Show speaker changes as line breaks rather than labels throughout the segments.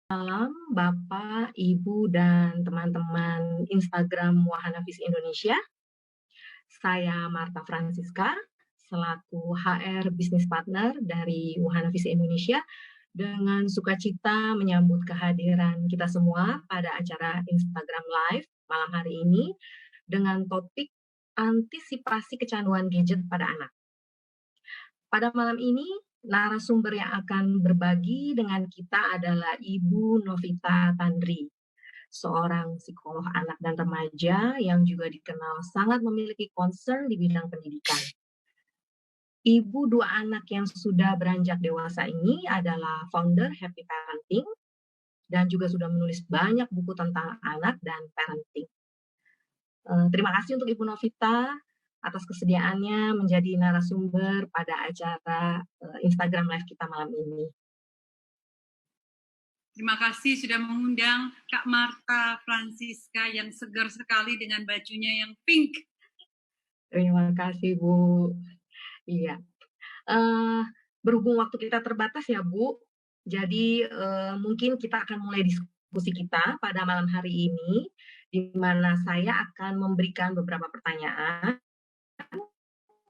Malam, Bapak, Ibu, dan teman-teman Instagram Wahana Visi Indonesia. Saya Marta Francisca, selaku HR Business Partner dari Wahana Visi Indonesia, dengan sukacita menyambut kehadiran kita semua pada acara Instagram Live malam hari ini dengan topik antisipasi kecanduan gadget pada anak. Pada malam ini, narasumber yang akan berbagi dengan kita adalah Ibu Novita Tandri, seorang psikolog anak dan remaja yang juga dikenal sangat memiliki concern di bidang pendidikan. Ibu dua anak yang sudah beranjak dewasa ini adalah founder Happy Parenting dan juga sudah menulis banyak buku tentang anak dan parenting. Terima kasih untuk Ibu Novita atas kesediaannya menjadi narasumber pada acara Instagram Live kita malam ini.
Terima kasih sudah mengundang Kak Marta Francisca yang segar sekali dengan bajunya yang pink.
Terima kasih, Bu. Iya. Berhubung waktu kita terbatas ya, Bu, jadi mungkin kita akan mulai diskusi kita pada malam hari ini, di mana saya akan memberikan beberapa pertanyaan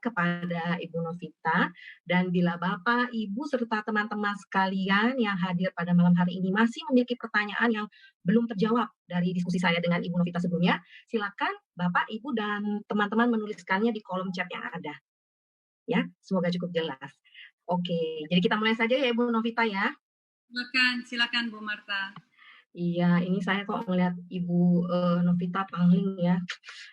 kepada Ibu Novita, dan bila Bapak, Ibu, serta teman-teman sekalian yang hadir pada malam hari ini masih memiliki pertanyaan yang belum terjawab dari diskusi saya dengan Ibu Novita sebelumnya, silakan Bapak, Ibu, dan teman-teman menuliskannya di kolom chat yang ada. Ya, semoga cukup jelas. Oke, jadi kita mulai saja ya Ibu Novita ya.
Silakan Bu Marta.
Iya, ini saya kok melihat Ibu Novita Pangling ya,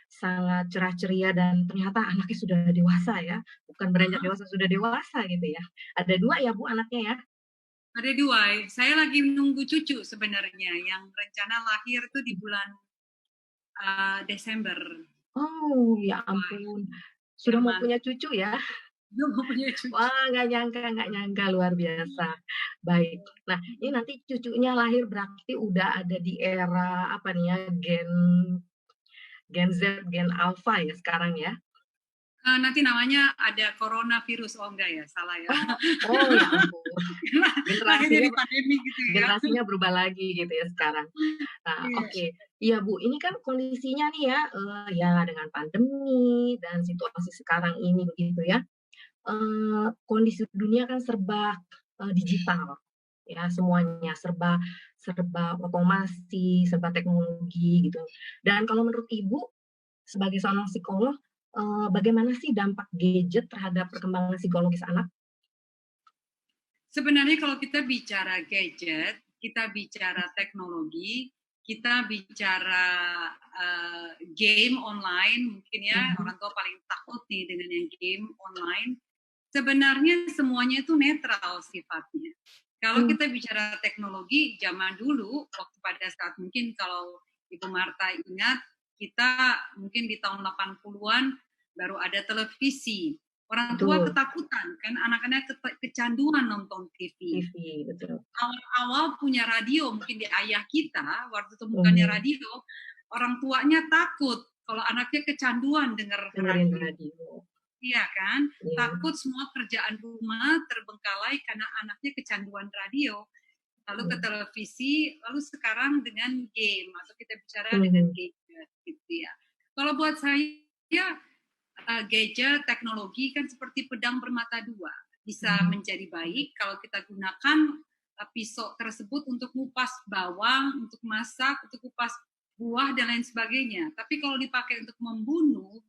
sangat cerah ceria dan ternyata anaknya sudah dewasa ya, bukan beranjak dewasa, sudah dewasa gitu ya. Ada 2 ya Bu anaknya ya?
Ada 2, saya lagi menunggu cucu sebenarnya, yang rencana lahir itu di bulan Desember.
Oh, ya ampun, sudah mau punya cucu ya?
Belum mau punya cucu.
Wah, nggak nyangka, luar biasa. Baik, nah ini nanti cucunya lahir berarti udah ada di era apa nih ya, Gen Z, Gen Alpha ya sekarang ya?
Nanti namanya ada coronavirus, oh enggak ya, salah ya.
Oh ya ampun, generasinya berubah lagi gitu ya sekarang. Nah, oke. Iya Bu, ini kan kondisinya nih ya, ya dengan pandemi dan situasi sekarang ini begitu ya, kondisi dunia kan serba digital, ya semuanya serba otomasi, serba teknologi gitu. Dan kalau menurut Ibu sebagai seorang psikolog, bagaimana sih dampak gadget terhadap perkembangan psikologis anak?
Sebenarnya kalau kita bicara gadget, kita bicara teknologi, kita bicara game online, mungkin ya orang tua paling takut nih dengan yang game online. Sebenarnya semuanya itu netral sifatnya. Kalau kita bicara teknologi, zaman dulu, waktu pada saat mungkin kalau Ibu Marta ingat, kita mungkin di tahun 80-an baru ada televisi. Orang tua ketakutan, kan anak-anak kecanduan nonton TV.
Betul.
Awal-awal punya radio, mungkin di ayah kita, waktu temukannya radio, orang tuanya takut kalau anaknya kecanduan dengerin radio. Iya kan? Takut semua kerjaan rumah terbengkalai karena anaknya kecanduan radio. Lalu ke televisi, lalu sekarang dengan game, atau kita bicara dengan gadget gitu ya. Kalau buat saya, gadget, teknologi kan seperti pedang bermata dua. Bisa menjadi baik kalau kita gunakan pisau tersebut untuk ngupas bawang, untuk masak, untuk kupas buah, dan lain sebagainya. Tapi kalau dipakai untuk membunuh,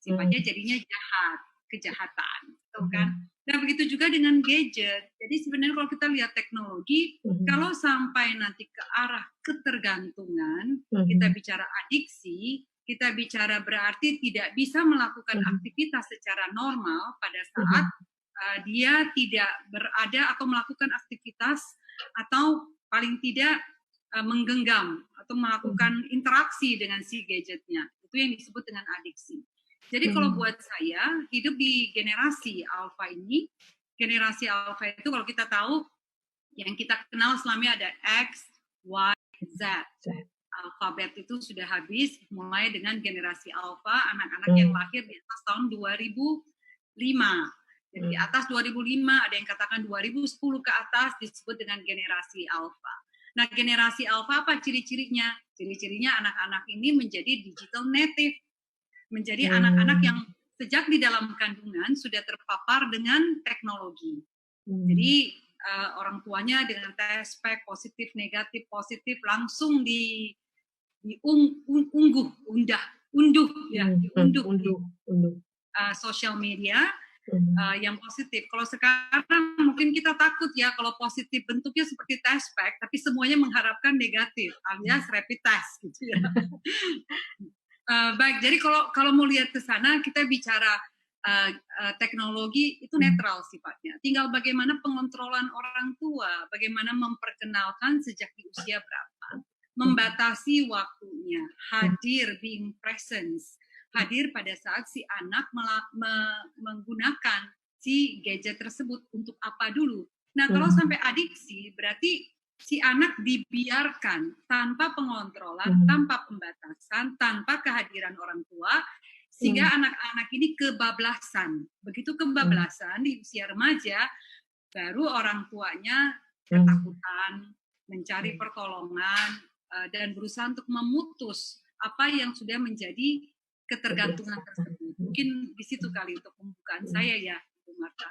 sifatnya jadinya jahat, kejahatan. Gitu kan? Nah, begitu juga dengan gadget. Jadi sebenarnya kalau kita lihat teknologi, kalau sampai nanti ke arah ketergantungan, kita bicara adiksi, kita bicara berarti tidak bisa melakukan aktivitas secara normal pada saat dia tidak berada atau melakukan aktivitas atau paling tidak menggenggam atau melakukan interaksi dengan si gadgetnya. Itu yang disebut dengan adiksi. Jadi kalau buat saya, hidup di generasi alpha ini, generasi alpha itu kalau kita tahu, yang kita kenal selama ada X, Y, Z. Alfabet itu sudah habis, mulai dengan generasi alpha, anak-anak yang lahir di atas tahun 2005. Jadi di atas 2005, ada yang katakan 2010 ke atas disebut dengan generasi alpha. Nah, generasi alfa apa ciri-cirinya? Ciri-cirinya anak-anak ini menjadi digital native, menjadi anak-anak yang sejak di dalam kandungan sudah terpapar dengan teknologi. Jadi orang tuanya dengan test pack positif, negatif, positif langsung unduh sosial media yang positif. Kalau sekarang mungkin kita takut ya kalau positif bentuknya seperti test pack, tapi semuanya mengharapkan negatif, alias rapid test gitu ya. Baik, jadi kalau mau lihat ke sana kita bicara teknologi itu netral sifatnya. Tinggal bagaimana pengontrolan orang tua, bagaimana memperkenalkan sejak di usia berapa, membatasi waktunya, hadir, being presence, hadir pada saat si anak menggunakan si gadget tersebut untuk apa dulu. Nah, kalau sampai adiksi, berarti si anak dibiarkan tanpa pengontrolan, tanpa pembatasan, tanpa kehadiran orang tua, sehingga anak-anak ini kebablasan. Begitu kebablasan di usia remaja, baru orang tuanya ketakutan, mencari pertolongan, dan berusaha untuk memutus apa yang sudah menjadi ketergantungan tersebut. Mungkin di situ kali untuk pembukaan saya ya, Bu Marta.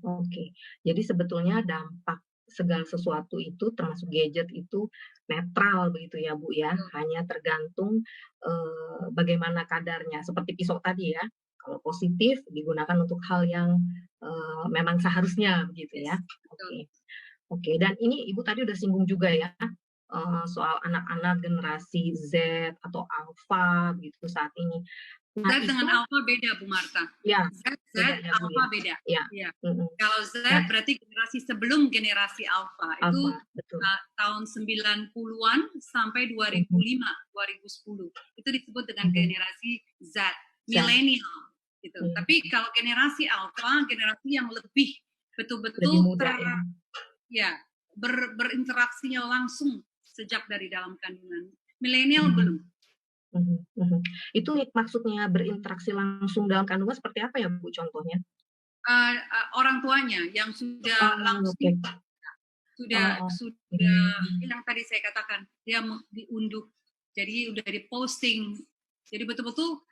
Oke. Jadi sebetulnya dampak segala sesuatu itu termasuk gadget itu netral begitu ya Bu ya, hanya tergantung bagaimana kadarnya. Seperti pisau tadi ya, kalau positif digunakan untuk hal yang memang seharusnya begitu ya. Oke. Dan ini Ibu tadi udah singgung juga ya soal anak-anak generasi Z atau Alpha gitu saat ini.
Z dengan alfa beda, Bu Marta.
Ya,
Z alfa beda.
Ya.
Kalau Z berarti generasi sebelum generasi alfa. Itu tahun 90-an sampai 2005, 2010. Itu disebut dengan generasi Z, milenial. Gitu. Tapi kalau generasi alfa, generasi yang lebih betul-betul berinteraksinya langsung sejak dari dalam kandungan. Milenial belum.
Itu maksudnya berinteraksi langsung dalam kandungan seperti apa ya Bu contohnya?
Orang tuanya yang sudah langsung sudah yang tadi saya katakan dia diunduh, jadi udah diposting, jadi betul-betul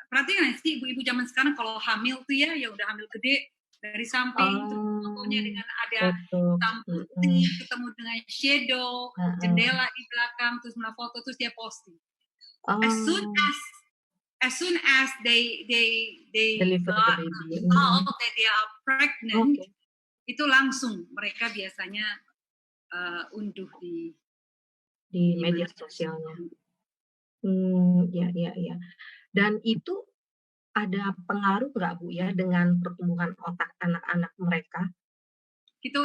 perhatikan sih ibu-ibu zaman sekarang kalau hamil tuh ya udah hamil gede dari samping terus fotonya dengan ada lampu putih ketemu dengan shadow jendela di belakang terus foto terus dia posting. As soon as they got out that they are pregnant, itu langsung mereka biasanya unduh di
media sosialnya. Ya. Dan itu ada pengaruh nggak Bu ya dengan pertumbuhan otak anak-anak mereka?
Itu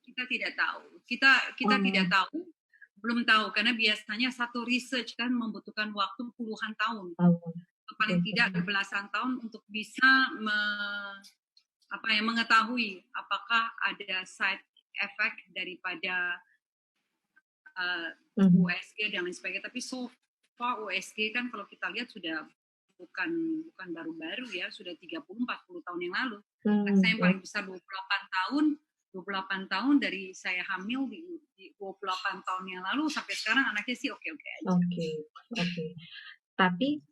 kita tidak tahu. Kita tidak tahu. Belum tahu karena biasanya satu research kan membutuhkan waktu puluhan tahun, paling tidak belasan tahun untuk bisa mengetahui apakah ada side effect daripada USG dan lain sebagainya. Tapi so far USG kan kalau kita lihat sudah bukan baru-baru ya, sudah 30-40 tahun yang lalu. Saya yang paling besar 28 tahun dari saya hamil di 28 tahun yang lalu sampai sekarang anaknya sih oke-oke aja.
Oke. Tapi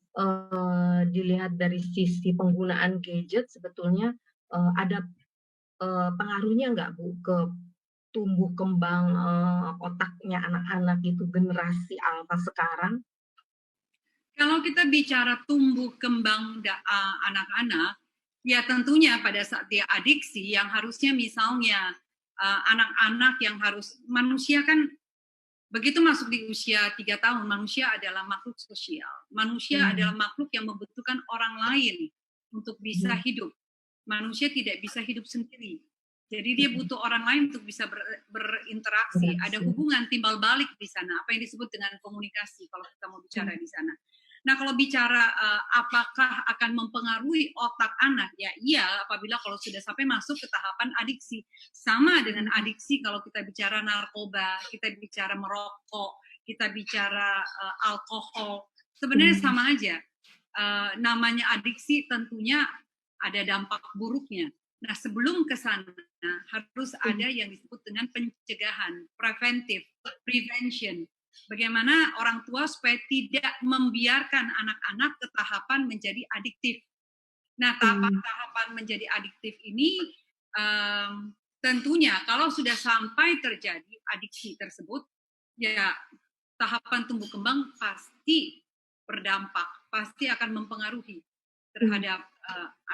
dilihat dari sisi penggunaan gadget sebetulnya ada pengaruhnya nggak Bu ke tumbuh kembang otaknya anak-anak itu generasi alfa sekarang?
Kalau kita bicara tumbuh kembang anak-anak, ya tentunya pada saat dia adiksi yang harusnya misalnya anak-anak yang harus, manusia kan begitu masuk di usia 3 tahun, manusia adalah makhluk sosial. Manusia adalah makhluk yang membutuhkan orang lain untuk bisa hidup. Manusia tidak bisa hidup sendiri. Jadi dia butuh orang lain untuk bisa berinteraksi. Ada hubungan timbal balik di sana, apa yang disebut dengan komunikasi kalau kita mau bicara di sana. Nah, kalau bicara apakah akan mempengaruhi otak anak, ya iya apabila kalau sudah sampai masuk ke tahapan adiksi. Sama dengan adiksi kalau kita bicara narkoba, kita bicara merokok, kita bicara alkohol, sebenarnya sama aja. Namanya adiksi tentunya ada dampak buruknya. Nah, sebelum ke sana harus ada yang disebut dengan pencegahan, prevention. Bagaimana orang tua supaya tidak membiarkan anak-anak ke tahapan menjadi adiktif. Nah, tahapan menjadi adiktif ini tentunya kalau sudah sampai terjadi adiksi tersebut, ya tahapan tumbuh kembang pasti berdampak, pasti akan mempengaruhi terhadap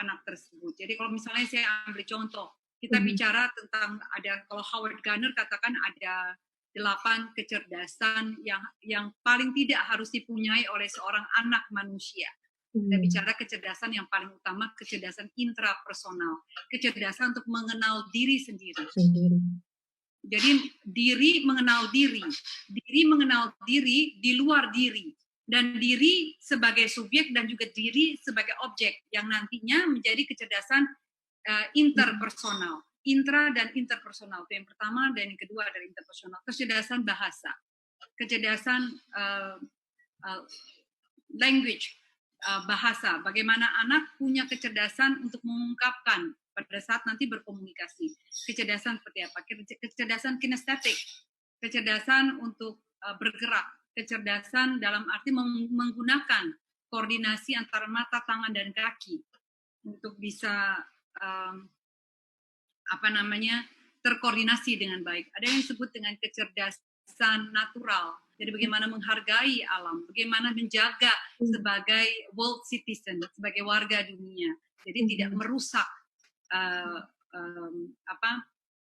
anak tersebut. Jadi kalau misalnya saya ambil contoh, kita bicara tentang kalau Howard Gardner katakan ada 8 kecerdasan yang paling tidak harus dipunyai oleh seorang anak manusia. Kita bicara kecerdasan yang paling utama, kecerdasan intrapersonal, kecerdasan untuk mengenal diri sendiri. Jadi diri mengenal diri di luar diri, dan diri sebagai subjek dan juga diri sebagai objek yang nantinya menjadi kecerdasan interpersonal, intra dan interpersonal. Itu yang pertama, dan yang kedua adalah interpersonal. Kecerdasan bahasa, kecerdasan language, bahasa. Bagaimana anak punya kecerdasan untuk mengungkapkan pada saat nanti berkomunikasi. Kecerdasan seperti apa? Kecerdasan kinestetik, kecerdasan untuk bergerak, kecerdasan dalam arti menggunakan koordinasi antara mata, tangan, dan kaki untuk bisa terkoordinasi dengan baik. Ada yang disebut dengan kecerdasan natural. Jadi bagaimana menghargai alam, bagaimana menjaga sebagai world citizen, sebagai warga dunia. Jadi tidak merusak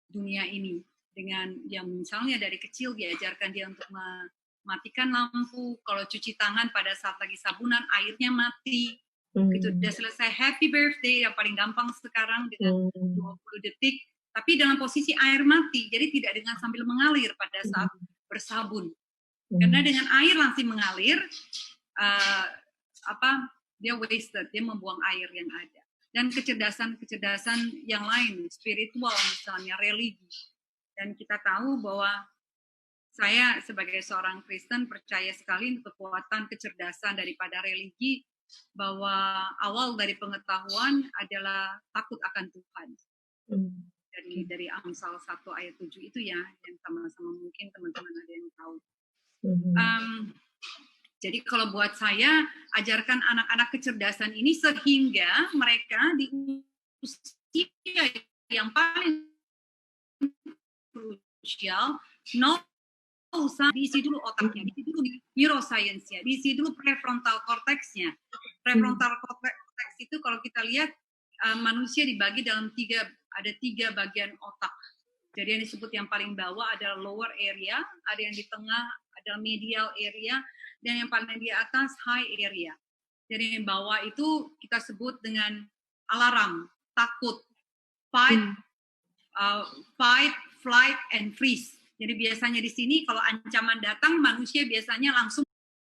dunia ini dengan yang misalnya dari kecil diajarkan dia untuk mematikan lampu, kalau cuci tangan pada saat lagi sabunan airnya mati, gitu udah selesai happy birthday yang paling gampang sekarang dengan 20 detik, tapi dalam posisi air mati, jadi tidak dengan sambil mengalir pada saat bersabun, karena dengan air langsung mengalir dia wasted, dia membuang air yang ada. Dan kecerdasan yang lain, spiritual misalnya, religi. Dan kita tahu bahwa saya sebagai seorang Kristen percaya sekali kekuatan kecerdasan daripada religi, bahwa awal dari pengetahuan adalah takut akan Tuhan. Dari Amsal 1 ayat 7 itu ya, yang sama-sama mungkin teman-teman ada yang tahu. Jadi kalau buat saya, ajarkan anak-anak kecerdasan ini sehingga mereka di usia yang paling krusial, usah diisi dulu otaknya, diisi dulu neuroscience-nya, diisi dulu prefrontal cortex-nya. Prefrontal cortex itu kalau kita lihat manusia dibagi dalam ada tiga bagian otak. Jadi yang disebut yang paling bawah adalah lower area, ada yang di tengah adalah medial area, dan yang paling di atas high area. Jadi yang bawah itu kita sebut dengan alarm, takut, fight, flight, and freeze. Jadi biasanya di sini kalau ancaman datang, manusia biasanya langsung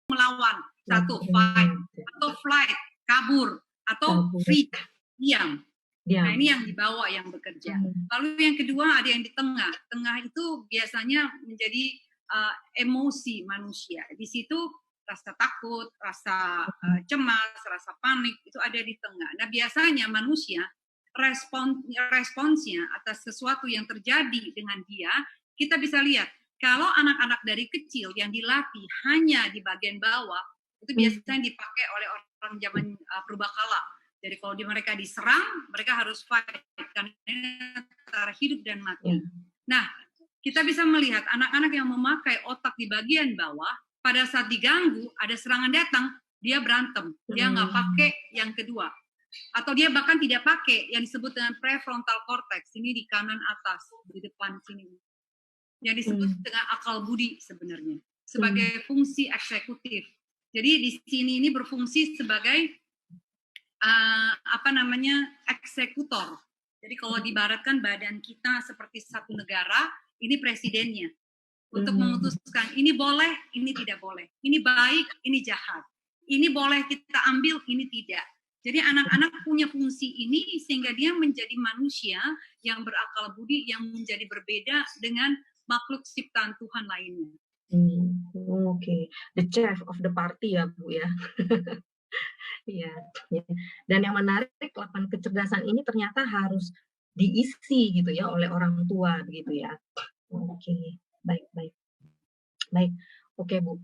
melawan. Satu, fight, atau flight, kabur, atau freeze, diam. Nah ini yang di bawah yang bekerja. Lalu yang kedua ada yang di tengah. Tengah itu biasanya menjadi emosi manusia. Di situ rasa takut, rasa cemas, rasa panik, itu ada di tengah. Nah biasanya manusia responsnya atas sesuatu yang terjadi dengan dia, kita bisa lihat, kalau anak-anak dari kecil yang dilatih hanya di bagian bawah, itu biasanya dipakai oleh orang zaman purbakala. Jadi kalau mereka diserang, mereka harus fight, karena antara hidup dan mati. Nah, kita bisa melihat anak-anak yang memakai otak di bagian bawah, pada saat diganggu, ada serangan datang, dia berantem. Dia nggak pakai yang kedua. Atau dia bahkan tidak pakai yang disebut dengan prefrontal cortex. Ini di kanan atas, di depan sini. Yang disebut dengan akal budi sebenarnya. Sebagai fungsi eksekutif. Jadi di sini ini berfungsi sebagai eksekutor. Jadi kalau diibaratkan badan kita seperti satu negara, ini presidennya. Untuk memutuskan ini boleh, ini tidak boleh. Ini baik, ini jahat. Ini boleh kita ambil, ini tidak. Jadi anak-anak punya fungsi ini sehingga dia menjadi manusia yang berakal budi, yang menjadi berbeda dengan makhluk ciptaan Tuhan lainnya.
Oke. The chef of the party ya Bu ya. Iya. Dan yang menarik, 8 kecerdasan ini ternyata harus diisi gitu ya oleh orang tua begitu ya. Oke, baik baik. Baik, oke Bu.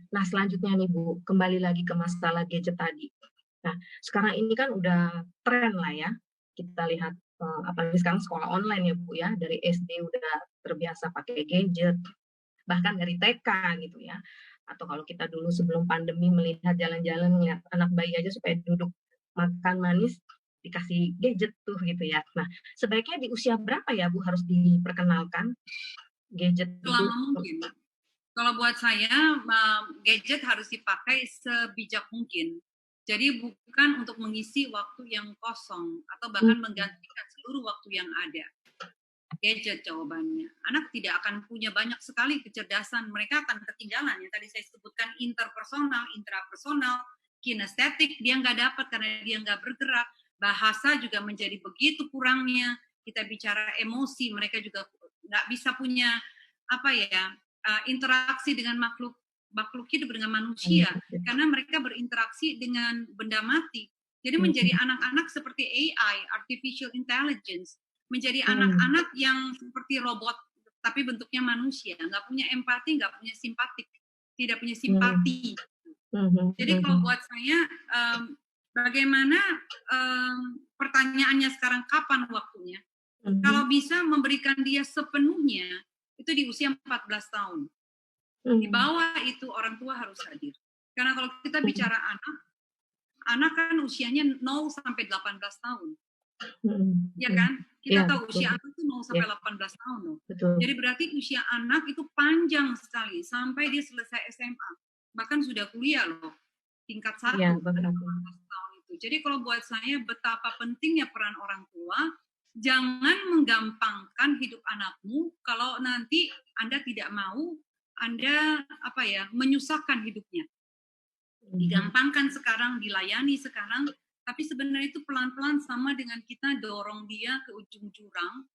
Nah selanjutnya nih Bu, kembali lagi ke masalah gadget tadi. Nah, sekarang ini kan udah tren lah ya, kita lihat, apalagi sekarang sekolah online ya Bu ya, dari SD udah terbiasa pakai gadget, bahkan dari TK gitu ya. Atau kalau kita dulu sebelum pandemi melihat jalan-jalan, melihat anak bayi aja supaya duduk makan manis, dikasih gadget tuh gitu ya. Nah, sebaiknya di usia berapa ya Bu harus diperkenalkan gadget itu?
Selama mungkin. Kalau buat saya, gadget harus dipakai sebijak mungkin. Jadi bukan untuk mengisi waktu yang kosong atau bahkan menggantikan seluruh waktu yang ada. Gadget jawabannya. Anak tidak akan punya banyak sekali kecerdasan. Mereka akan ketinggalan. Yang tadi saya sebutkan interpersonal, intrapersonal, kinestetik, dia nggak dapat karena dia nggak bergerak. Bahasa juga menjadi begitu kurangnya. Kita bicara emosi, mereka juga nggak bisa punya apa ya, interaksi dengan makhluk hidup, dengan manusia, karena mereka berinteraksi dengan benda mati. Jadi menjadi anak-anak seperti AI, artificial intelligence, menjadi anak-anak yang seperti robot, tapi bentuknya manusia, nggak punya empati, nggak punya simpatik, tidak punya simpati. Jadi kalau buat saya, bagaimana pertanyaannya sekarang, kapan waktunya? Kalau bisa memberikan dia sepenuhnya, itu di usia 14 tahun. Di bawah itu orang tua harus hadir. Karena kalau kita bicara anak kan usianya 0 sampai 18 tahun. Ya kan? Kita tahu usia anak itu 0 sampai 18 tahun loh. Jadi berarti usia anak itu panjang sekali sampai dia selesai SMA. Bahkan sudah kuliah loh. Tingkat 1 ada 18 tahun itu. Jadi kalau buat saya betapa pentingnya peran orang tua. Jangan menggampangkan hidup anakmu kalau nanti Anda tidak mau, Anda menyusahkan hidupnya. Digampangkan sekarang, dilayani sekarang, tapi sebenarnya itu pelan-pelan sama dengan kita dorong dia ke ujung jurang.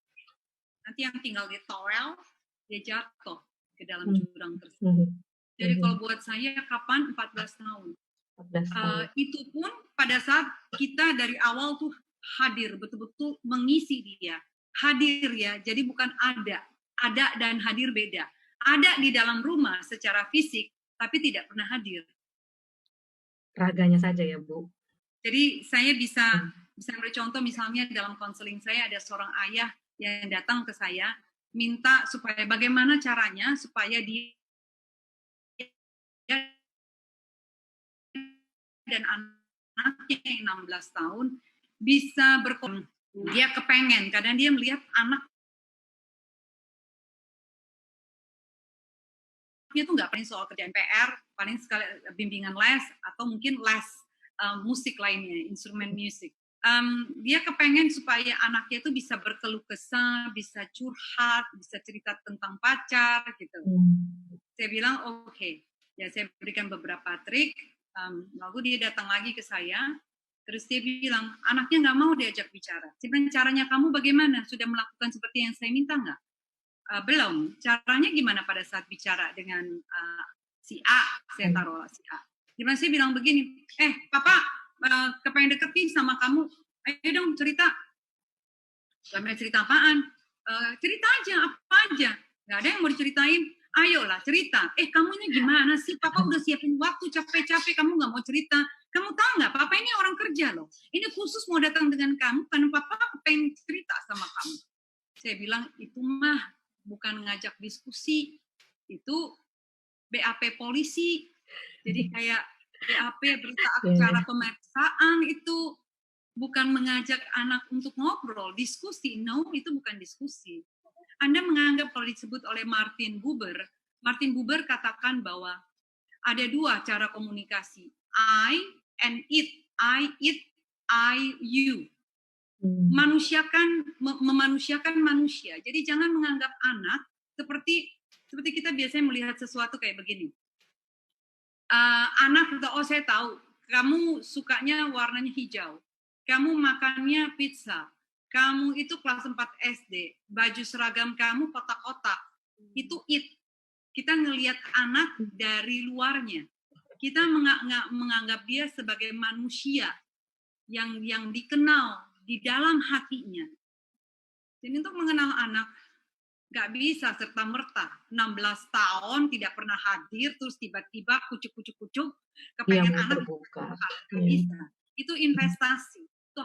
Nanti yang tinggal di towel, dia jatuh ke dalam jurang tersebut. Jadi kalau buat saya, kapan? 14 tahun. Itu pun pada saat kita dari awal tuh hadir, betul-betul mengisi dia. Hadir ya, jadi bukan ada dan hadir beda. Ada di dalam rumah secara fisik, tapi tidak pernah hadir.
Raganya saja ya Bu.
Jadi saya bisa bercontoh, misalnya dalam konseling saya ada seorang ayah yang datang ke saya, minta supaya bagaimana caranya supaya dia dan anaknya yang 16 tahun bisa berkomunikasi. Dia kepengen, kadang dia melihat anaknya tuh nggak paling soal kerjaan PR, paling sekali bimbingan les, atau mungkin les musik lainnya, instrumen musik. Dia kepengen supaya anaknya itu bisa berkeluh kesah, bisa curhat, bisa cerita tentang pacar, gitu. Saya bilang, oke. Ya saya berikan beberapa trik, lalu dia datang lagi ke saya, terus dia bilang, anaknya nggak mau diajak bicara. Saya bilang, caranya kamu bagaimana? Sudah melakukan seperti yang saya minta nggak? Belum. Caranya gimana pada saat bicara dengan si A? Saya taruh si A. Gimana saya bilang begini, papa kepengen deketin sama kamu, ayo dong cerita. Gak cerita apaan? Cerita aja, apa aja. Gak ada yang mau diceritain. Ayolah cerita. Kamunya gimana sih? Papa udah siapin waktu capek-capek, kamu nggak mau cerita. Kamu tahu nggak? Papa ini orang kerja loh. Ini khusus mau datang dengan kamu karena papa pengen cerita sama kamu. Saya bilang itu mah bukan ngajak diskusi, itu BAP polisi. Jadi kayak BAP berita acara pemeriksaan, itu bukan mengajak anak untuk ngobrol, diskusi. No, itu bukan diskusi. Anda menganggap kalau disebut oleh Martin Buber katakan bahwa ada dua cara komunikasi, I and it. I, it, I, you. Memanusiakan manusia. Jadi jangan menganggap anak seperti kita biasanya melihat sesuatu kayak begini. Anak, saya tahu, kamu sukanya warnanya hijau. Kamu makannya pizza. Kamu itu kelas 4 SD, baju seragam kamu kotak-kotak. Itu it. Kita ngelihat anak dari luarnya. Kita menganggap dia sebagai manusia yang dikenal di dalam hatinya. Jadi untuk mengenal anak, nggak bisa serta-merta. 16 tahun tidak pernah hadir, terus tiba-tiba kucuk-kucuk kepengen anak
terbuka.
Nggak bisa. Itu investasi. Itu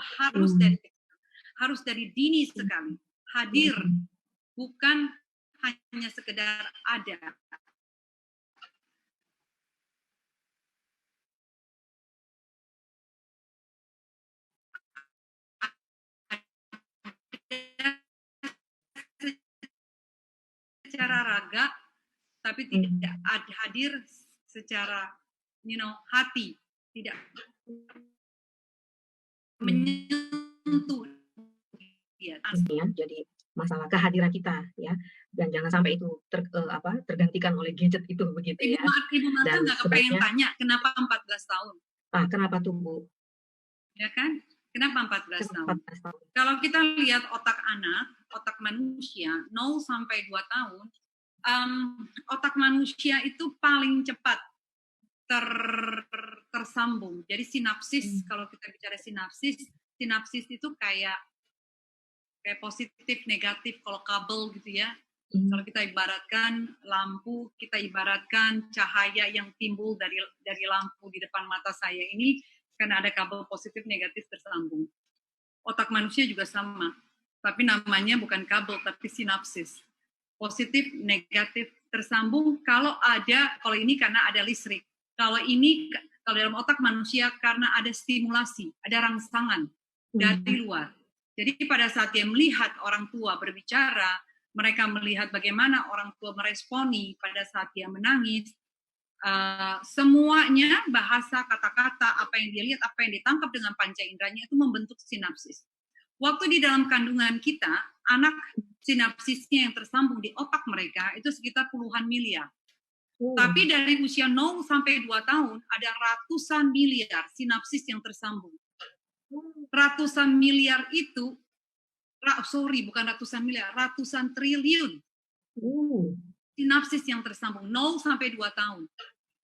harus dari dini sekali. Hadir, bukan hanya sekedar ada. Secara raga, tapi tidak hadir secara hati, tidak menyentuh dia.
Jadi masalah kehadiran kita ya, dan jangan sampai itu tergantikan oleh gadget itu begitu ya.
Ibu Marta nggak kepengen tanya kenapa 14 tahun?
Kenapa tuh Bu?
Ya kan? Kenapa 14 tahun? Kalau kita lihat otak anak, otak manusia 0 sampai 2 tahun, otak manusia itu paling cepat tersambung. Jadi sinapsis, kalau kita bicara sinapsis itu kayak positif, negatif, kalau kabel gitu ya. Kalau kita ibaratkan lampu, kita ibaratkan cahaya yang timbul dari lampu di depan mata saya ini, karena ada kabel positif, negatif tersambung. Otak manusia juga sama, tapi namanya bukan kabel, tapi sinapsis. Positif, negatif tersambung kalau ini karena ada listrik. Kalau dalam otak manusia karena ada stimulasi, ada rangsangan dari luar. Jadi pada saat dia melihat orang tua berbicara, mereka melihat bagaimana orang tua meresponi pada saat dia menangis, semuanya bahasa, kata-kata, apa yang dia lihat, apa yang ditangkap dengan panca inderanya itu membentuk sinapsis. Waktu di dalam kandungan kita, anak sinapsisnya yang tersambung di otak mereka itu sekitar puluhan miliar. Tapi dari usia 0 sampai 2 tahun ada ratusan miliar sinapsis yang tersambung. Ratusan miliar itu, bukan ratusan miliar, ratusan triliun sinapsis yang tersambung 0 sampai 2 tahun.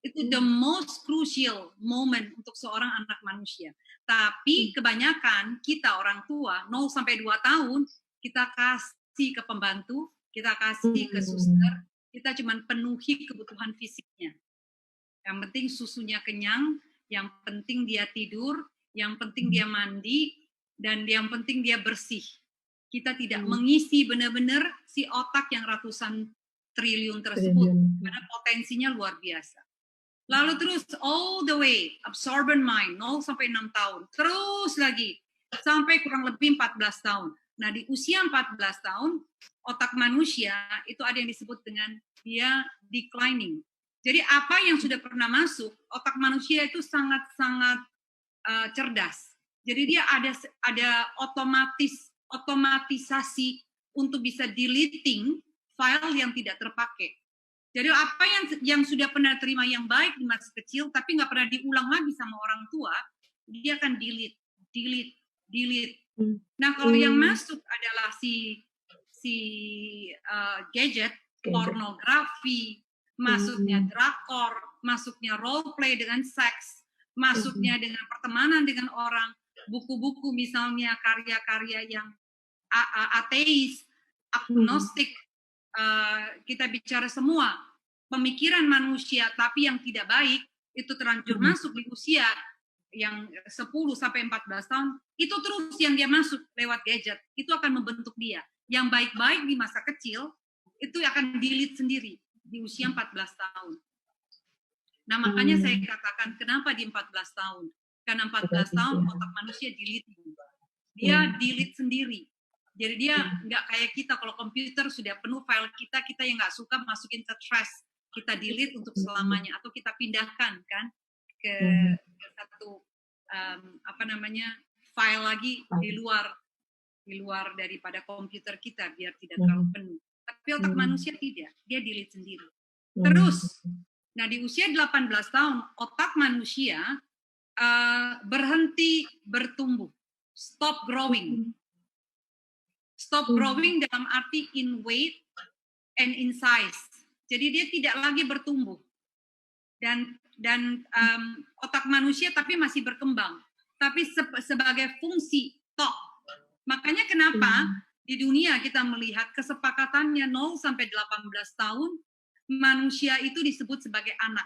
Itu the most crucial moment untuk seorang anak manusia. Tapi kebanyakan kita orang tua 0 sampai 2 tahun kita kasih ke pembantu, kita kasih ke suster, kita cuma penuhi kebutuhan fisiknya. Yang penting susunya kenyang, yang penting dia tidur, yang penting dia mandi, dan yang penting dia bersih. Kita tidak mengisi benar-benar si otak yang ratusan triliun tersebut, karena potensinya luar biasa. Lalu terus all the way, absorbent mind, 0 sampai 6 tahun. Terus lagi, sampai kurang lebih 14 tahun. Nah, di usia 14 tahun, otak manusia itu ada yang disebut dengan dia declining. Jadi apa yang sudah pernah masuk, otak manusia itu sangat-sangat cerdas. Jadi dia ada otomatisasi untuk bisa deleting file yang tidak terpakai. Jadi apa yang sudah pernah terima yang baik di masa kecil, tapi nggak pernah diulang lagi sama orang tua, dia akan delete. Nah kalau yang masuk adalah si gadget, pornografi, masuknya drakor, masuknya role play dengan seks, masuknya dengan pertemanan dengan orang, buku-buku misalnya karya-karya yang ateis, agnostik, kita bicara semua pemikiran manusia tapi yang tidak baik itu terlanjur masuk di usia yang 10 sampai 14 tahun, itu terus yang dia masuk lewat gadget, itu akan membentuk dia. Yang baik-baik di masa kecil itu akan delete sendiri di usia 14 tahun. Nah, makanya saya katakan kenapa di 14 tahun? Karena 14 tahun otak manusia delete. Dia delete sendiri. Jadi dia nggak kayak kita, kalau komputer sudah penuh file kita yang nggak suka masukin ke trash, kita delete untuk selamanya, atau kita pindahkan kan ke satu file lagi di luar daripada komputer kita biar tidak terlalu penuh. Tapi otak manusia tidak, dia delete sendiri. Terus, nah di usia 18 tahun otak manusia berhenti bertumbuh, stop growing. Stop growing dalam arti in weight and in size. Jadi dia tidak lagi bertumbuh. Dan otak manusia tapi masih berkembang. Tapi sebagai fungsi tok. Makanya kenapa Di dunia kita melihat kesepakatannya 0 sampai 18 tahun, manusia itu disebut sebagai anak.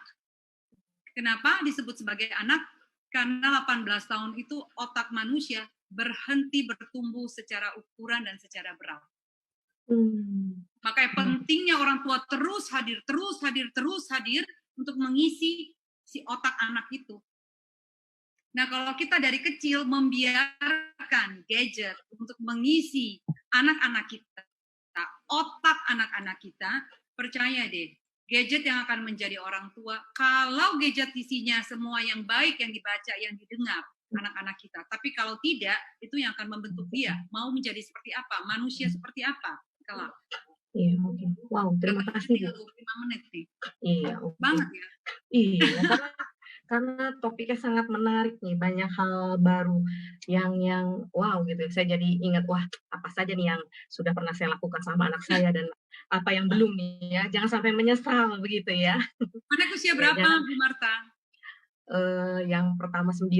Kenapa disebut sebagai anak? Karena 18 tahun itu otak manusia berhenti bertumbuh secara ukuran dan secara berat. Makanya pentingnya orang tua terus hadir untuk mengisi si otak anak itu. Nah, kalau kita dari kecil membiarkan gadget untuk mengisi anak-anak kita, otak anak-anak kita, percaya deh, gadget yang akan menjadi orang tua, kalau gadget isinya semua yang baik, yang dibaca, yang didengar, anak-anak kita. Tapi kalau tidak, itu yang akan membentuk dia, mau menjadi seperti apa, manusia seperti apa, kelak.
Iya, oke. Wow, terima kasih.
25 menit nih.
Iya,
banget ya.
Iya, karena topiknya sangat menarik nih, banyak hal baru yang wow gitu. Saya jadi ingat, wah apa saja nih yang sudah pernah saya lakukan sama anak saya dan apa yang belum nih ya. Jangan sampai menyesal begitu ya.
Anak usia berapa, Bu Marta?
Yang pertama 9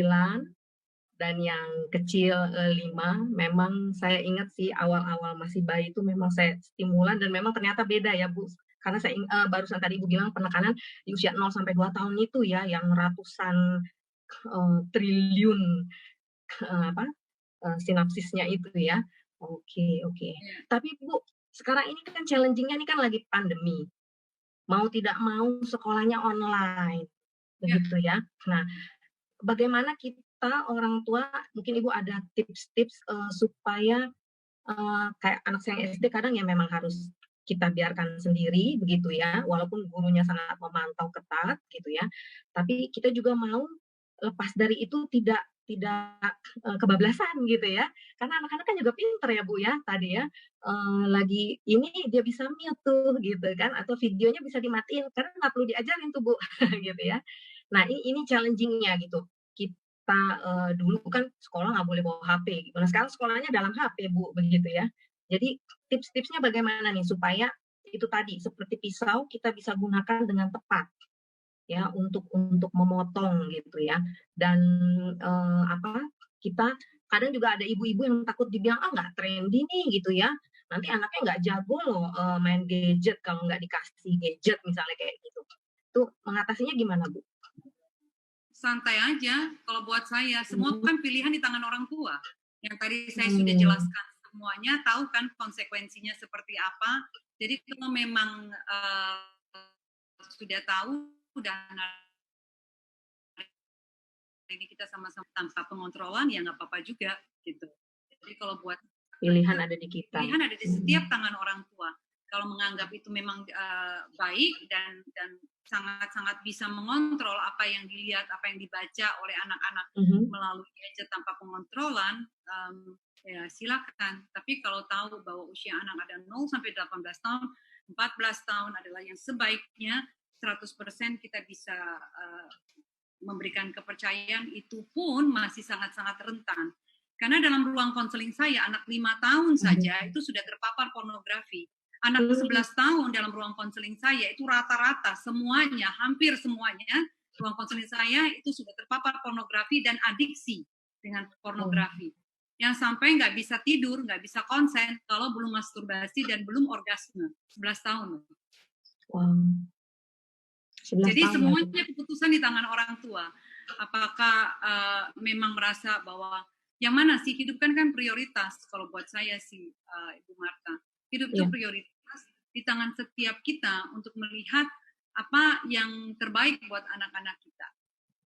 dan yang kecil 5. Memang saya ingat sih awal-awal masih bayi itu memang saya stimulan dan memang ternyata beda ya Bu. Karena saya barusan tadi Ibu bilang penekanan di usia 0 sampai 2 tahun itu ya, yang ratusan triliun sinapsisnya itu ya. Oke. Tapi Bu, sekarang ini kan challenging-nya ini kan lagi pandemi. Mau tidak mau sekolahnya online. Begitu ya. Nah, bagaimana kita orang tua, mungkin Ibu ada tips-tips supaya kayak anak saya yang SD kadang ya memang harus kita biarkan sendiri begitu ya, walaupun gurunya sangat memantau ketat gitu ya, tapi kita juga mau lepas dari itu tidak kebablasan gitu ya, karena anak-anak kan juga pinter ya Bu ya tadi ya, lagi ini dia bisa mute tuh gitu kan, atau videonya bisa dimatiin karena nggak perlu diajarin tuh Bu gitu ya. Nah ini challenging-nya gitu. Kita dulu kan sekolah nggak boleh bawa HP gitu. Nah sekarang sekolahnya dalam HP Bu begitu ya. Jadi tips-tipsnya bagaimana nih supaya itu tadi seperti pisau kita bisa gunakan dengan tepat ya untuk memotong gitu ya. Dan kita kadang juga ada ibu-ibu yang takut dibilang nggak trendy nih gitu ya. Nanti anaknya nggak jago loh main gadget kalau nggak dikasih gadget misalnya kayak gitu. Tuh mengatasinya gimana Bu?
Santai aja. Kalau buat saya, semua kan pilihan di tangan orang tua. Yang tadi saya sudah jelaskan semuanya, tahu kan konsekuensinya seperti apa. Jadi kalau memang sudah tahu, dan ini kita sama-sama tanpa pengontrolan, ya nggak apa-apa juga gitu. Jadi kalau buat
pilihan ada di kita.
Pilihan ada di setiap tangan orang tua. Kalau menganggap itu memang baik dan sangat-sangat bisa mengontrol apa yang dilihat, apa yang dibaca oleh anak-anak melalui gadget tanpa pengontrolan, ya silakan. Tapi kalau tahu bahwa usia anak ada 0 sampai 18 tahun, 14 tahun adalah yang sebaiknya 100% kita bisa memberikan kepercayaan, itu pun masih sangat-sangat rentan. Karena dalam ruang konseling saya, anak 5 tahun saja itu sudah terpapar pornografi. Anak 11 tahun dalam ruang konseling saya itu rata-rata semuanya, hampir semuanya, ruang konseling saya itu sudah terpapar pornografi dan adiksi dengan pornografi. Yang sampai nggak bisa tidur, nggak bisa konsen kalau belum masturbasi dan belum orgasme. 11 tahun. Jadi semuanya keputusan di tangan orang tua. Apakah memang merasa bahwa yang mana sih, hidup kan prioritas. Kalau buat saya sih, Ibu Marta, hidup itu prioritas di tangan setiap kita untuk melihat apa yang terbaik buat anak-anak kita.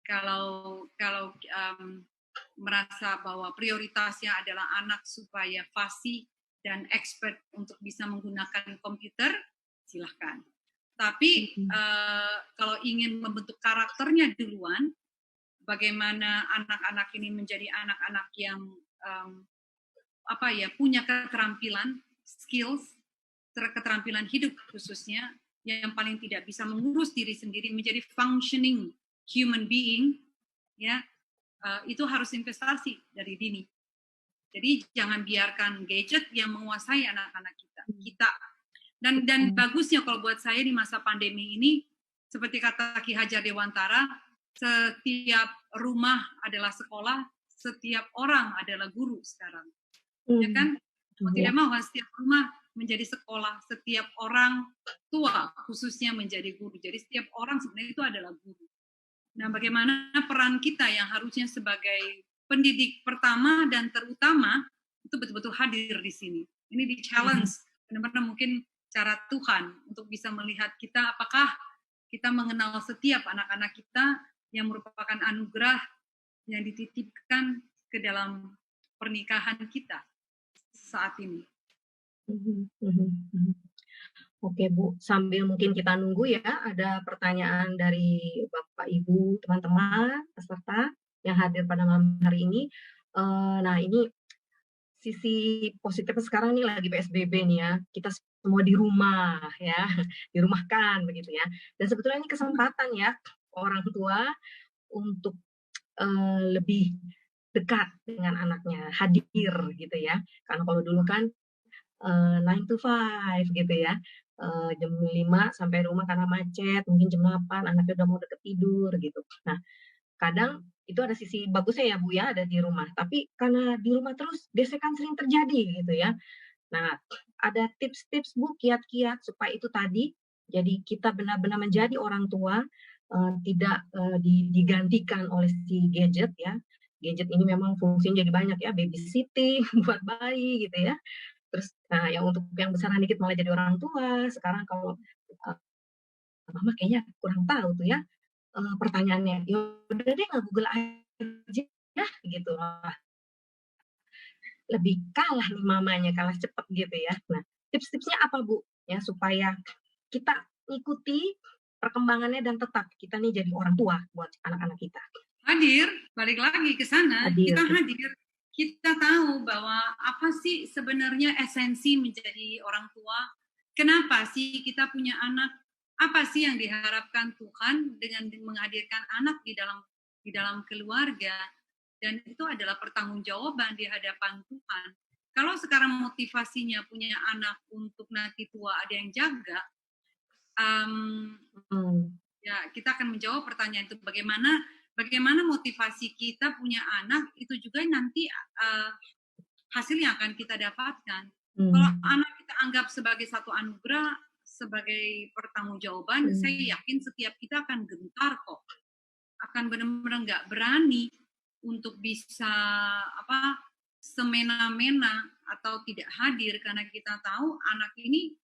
Kalau merasa bahwa prioritasnya adalah anak supaya fasih dan expert untuk bisa menggunakan komputer, silahkan. Tapi kalau ingin membentuk karakternya duluan, bagaimana anak-anak ini menjadi anak-anak yang punya keterampilan, skills, keterampilan hidup khususnya, yang paling tidak bisa mengurus diri sendiri menjadi functioning human being, ya, itu harus investasi dari dini. Jadi jangan biarkan gadget yang menguasai anak-anak kita. Dan bagusnya kalau buat saya di masa pandemi ini, seperti kata Ki Hajar Dewantara, setiap rumah adalah sekolah, setiap orang adalah guru sekarang. Ya kan? Mau tidak mau setiap rumah menjadi sekolah, setiap orang tua khususnya menjadi guru. Jadi setiap orang sebenarnya itu adalah guru. Nah, bagaimana peran kita yang harusnya sebagai pendidik pertama dan terutama itu betul-betul hadir di sini. Ini di challenge, benar-benar mungkin cara Tuhan untuk bisa melihat kita apakah kita mengenal setiap anak-anak kita yang merupakan anugerah yang dititipkan ke dalam pernikahan kita saat ini.
Oke Bu, sambil mungkin kita nunggu ya, ada pertanyaan dari Bapak Ibu, teman-teman, peserta yang hadir pada malam hari ini. Nah ini sisi positifnya sekarang nih lagi PSBB nih ya, kita semua di rumah ya, dirumahkan begitu ya. Dan sebetulnya ini kesempatan ya orang tua untuk lebih dekat dengan anaknya, hadir gitu ya. Karena kalau dulu kan 9 to 5 gitu ya. Jam 5 sampai rumah karena macet, mungkin jam 8 anaknya udah mau deket tidur gitu. Nah, kadang itu ada sisi bagusnya ya Bu ya, ada di rumah. Tapi karena di rumah terus gesekan sering terjadi gitu ya. Nah, ada tips-tips Bu, kiat-kiat supaya itu tadi, jadi kita benar-benar menjadi orang tua, tidak digantikan oleh si gadget ya. Gadget ini memang fungsinya jadi banyak ya, babysitting buat bayi gitu ya. Terus yang untuk yang besaran dikit malah jadi orang tua. Sekarang kalau mama kayaknya kurang tahu tuh ya pertanyaannya. Ya udah deh nggak Google aja ya gitu. Lebih kalah nih mamanya, kalah cepet gitu ya. Nah, tips-tipsnya apa Bu? Ya supaya kita ikuti perkembangannya dan tetap kita nih jadi orang tua buat anak-anak kita.
Hadir, balik lagi ke sana, kita hadir. Kita tahu bahwa apa sih sebenarnya esensi menjadi orang tua? Kenapa sih kita punya anak? Apa sih yang diharapkan Tuhan dengan menghadirkan anak di dalam keluarga? Dan itu adalah pertanggungjawaban di hadapan Tuhan. Kalau sekarang motivasinya punya anak untuk nanti tua ada yang jaga, ya kita akan menjawab pertanyaan itu bagaimana motivasi kita punya anak itu juga nanti hasil yang akan kita dapatkan. Kalau anak kita anggap sebagai satu anugerah, sebagai pertanggungjawaban, saya yakin setiap kita akan gentar kok, akan benar-benar nggak berani untuk bisa semena-mena atau tidak hadir karena kita tahu anak ini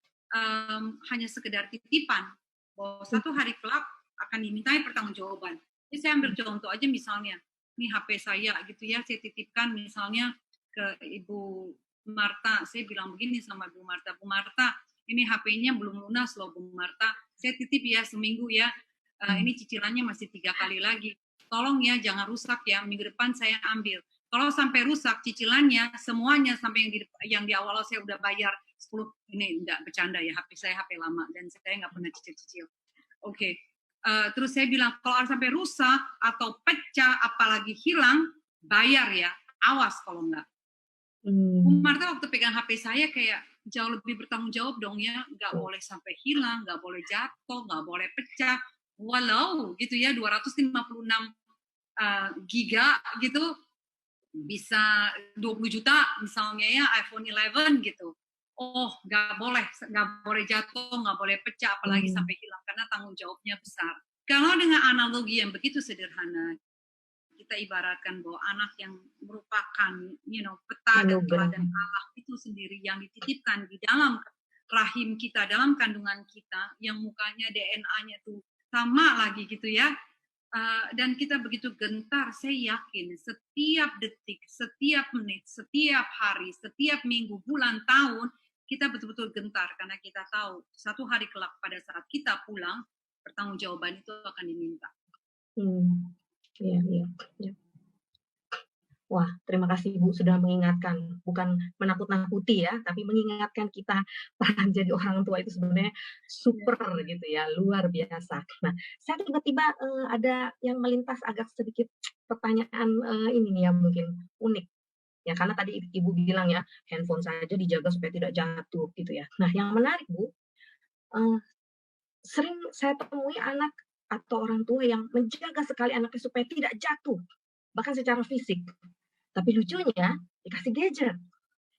hanya sekedar titipan bahwa satu hari kelak akan dimintai pertanggungjawaban. Jadi saya ambil contoh aja misalnya, ini HP saya gitu ya, saya titipkan misalnya ke Ibu Marta, saya bilang begini sama Bu Marta, ini HP-nya belum lunas loh Bu Marta, saya titip ya seminggu ya, ini cicilannya masih 3 kali lagi, tolong ya jangan rusak ya, minggu depan saya ambil. Kalau sampai rusak cicilannya, semuanya sampai yang di awal saya udah bayar 10, ini enggak bercanda ya, HP saya HP lama, dan saya nggak pernah cicil-cicil. Oke. Terus saya bilang, kalau sampai rusak atau pecah, apalagi hilang, bayar ya, awas kalau enggak. Bu Marta waktu pegang HP saya kayak jauh lebih bertanggung jawab dong ya, nggak boleh sampai hilang, nggak boleh jatuh, nggak boleh pecah, walau gitu ya, 256 giga gitu, bisa 20 juta misalnya ya, iPhone 11 gitu. Oh, nggak boleh jatuh, nggak boleh pecah, apalagi sampai hilang, karena tanggung jawabnya besar. Kalau dengan analogi yang begitu sederhana, kita ibaratkan bahwa anak yang merupakan, peta dan teladan Allah itu sendiri yang dititipkan di dalam rahim kita, dalam kandungan kita, yang mukanya DNA-nya tuh sama lagi gitu ya. Dan kita begitu gentar, saya yakin setiap detik, setiap menit, setiap hari, setiap minggu, bulan, tahun, kita betul-betul gentar karena kita tahu satu hari kelak pada saat kita pulang, pertanggungjawaban itu akan diminta.
Iya. Wah, terima kasih Bu sudah mengingatkan, bukan menakut-nakuti ya, tapi mengingatkan kita peran jadi orang tua itu sebenarnya super gitu ya, luar biasa. Nah, saya tiba-tiba ada yang melintas agak sedikit pertanyaan ini nih ya mungkin unik. Ya karena tadi Ibu bilang ya, handphone saja dijaga supaya tidak jatuh gitu ya. Nah, yang menarik Bu, sering saya temui anak atau orang tua yang menjaga sekali anaknya supaya tidak jatuh, bahkan secara fisik. Tapi lucunya dikasih gadget.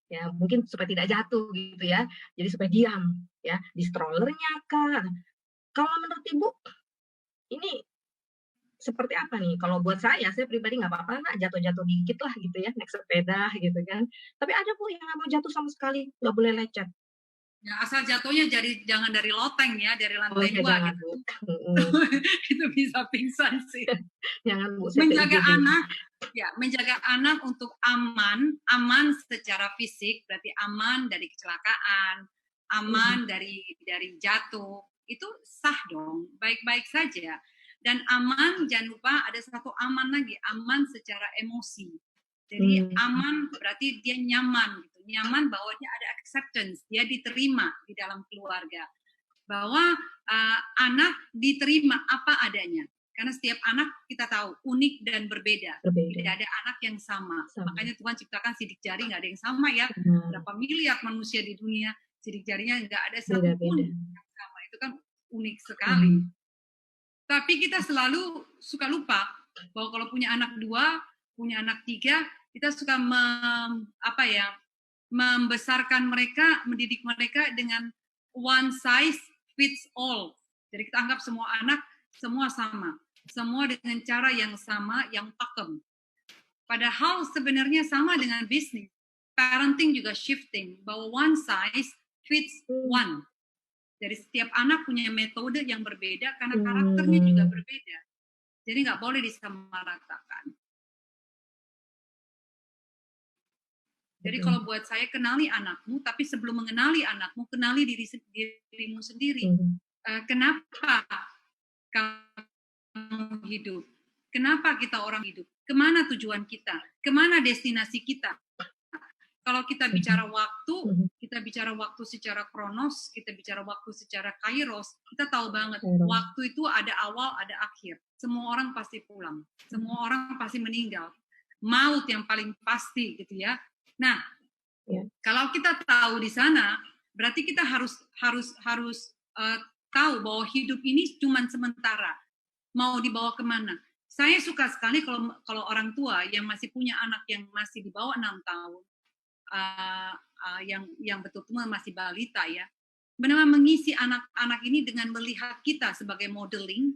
ya mungkin supaya tidak jatuh gitu ya, jadi supaya diam ya di strollernya kah. Kalau menurut Ibu ini seperti apa nih? Kalau buat saya pribadi nggak apa-apa nak jatuh-jatuh dikit lah gitu ya, naik sepeda gitu kan. Tapi ada Bu yang nggak mau jatuh sama sekali, nggak boleh lecet.
Ya, asal jatuhnya jangan dari loteng ya, dari lantai 2
jangan,
gitu.
Bu.
Itu bisa pingsan sih.
Jangan Bu,
menjaga anak untuk aman secara fisik, berarti aman dari kecelakaan, aman dari jatuh, itu sah dong, baik-baik saja. Dan aman, jangan lupa ada satu aman lagi, aman secara emosi. Jadi aman berarti dia nyaman gitu, nyaman bahwa dia ada acceptance, dia diterima di dalam keluarga, bahwa anak diterima apa adanya. Karena setiap anak kita tahu unik dan berbeda. Tidak ada anak yang sama. Makanya Tuhan ciptakan sidik jari, nggak ada yang sama ya. Berapa miliar manusia di dunia, sidik jarinya nggak ada satupun yang sama. Itu kan unik sekali. Tapi kita selalu suka lupa bahwa kalau punya anak 2, punya anak 3, kita suka membesarkan mereka, mendidik mereka dengan one size fits all. Jadi kita anggap semua anak semua sama. Semua dengan cara yang sama, yang pakem. Padahal sebenarnya sama dengan bisnis. Parenting juga shifting, bahwa one size fits one. Jadi setiap anak punya metode yang berbeda karena karakternya juga berbeda. Jadi nggak boleh disamaratakan. Jadi kalau buat saya, kenali anakmu, tapi sebelum mengenali anakmu, kenali dirimu sendiri. Kenapa kamu hidup? Kenapa kita orang hidup? Kemana tujuan kita? Kemana destinasi kita? Kalau kita bicara waktu secara kronos, kita bicara waktu secara kairos, kita tahu banget, waktu itu ada awal, ada akhir. Semua orang pasti pulang. Semua orang pasti meninggal. Maut yang paling pasti gitu ya. Nah, kalau kita tahu di sana, berarti kita harus tahu bahwa hidup ini cuma sementara. Mau dibawa kemana? Saya suka sekali kalau orang tua yang masih punya anak yang masih di bawah 6 tahun, yang betul-betul masih balita ya, benar-benar mengisi anak-anak ini dengan melihat kita sebagai modeling,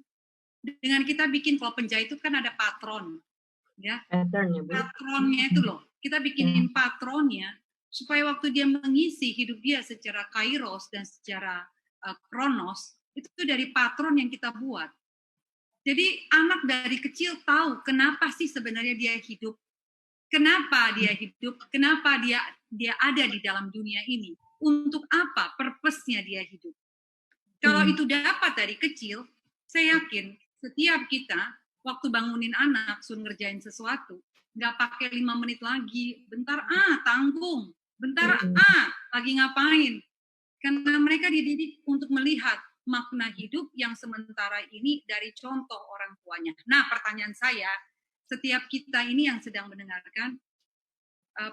dengan kita bikin, kalau penjahit itu kan ada patron, ya, patronnya itu loh, kita bikinin patronnya supaya waktu dia mengisi hidup dia secara kairos dan secara kronos, itu dari patron yang kita buat. Jadi anak dari kecil tahu kenapa sih sebenarnya dia hidup, kenapa dia hidup, kenapa dia ada di dalam dunia ini, untuk apa purpose-nya dia hidup. Kalau itu dapat dari kecil, saya yakin setiap kita waktu bangunin anak, suruh ngerjain sesuatu, nggak pakai 5 menit lagi, bentar tanggung, bentar lagi ngapain. Karena mereka dididik untuk melihat makna hidup yang sementara ini dari contoh orang tuanya. Nah, pertanyaan saya, setiap kita ini yang sedang mendengarkan,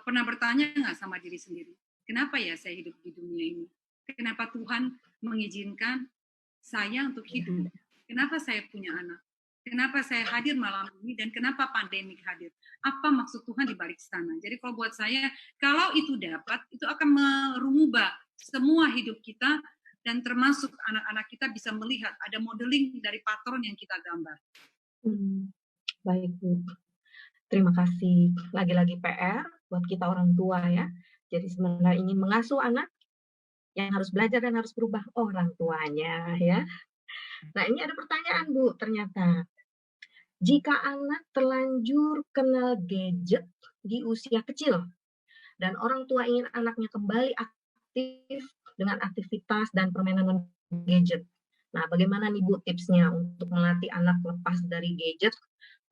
pernah bertanya nggak sama diri sendiri, kenapa ya saya hidup di dunia ini? Kenapa Tuhan mengizinkan saya untuk hidup? Kenapa saya punya anak? Kenapa saya hadir malam ini, dan kenapa pandemik hadir? Apa maksud Tuhan di balik sana? Jadi kalau buat saya, kalau itu dapat, itu akan merubah semua hidup kita, dan termasuk anak-anak kita bisa melihat ada modeling dari patron yang kita gambar.
Baik Bu, terima kasih. Lagi-lagi PR buat kita orang tua ya. Jadi sebenarnya ingin mengasuh anak, yang harus belajar dan harus berubah orang tuanya ya. Nah ini ada pertanyaan Bu, ternyata jika anak terlanjur kenal gadget di usia kecil dan orang tua ingin anaknya kembali aktif dengan aktivitas dan permainan non-gadget. Nah, bagaimana nih Bu tipsnya untuk melatih anak lepas dari gadget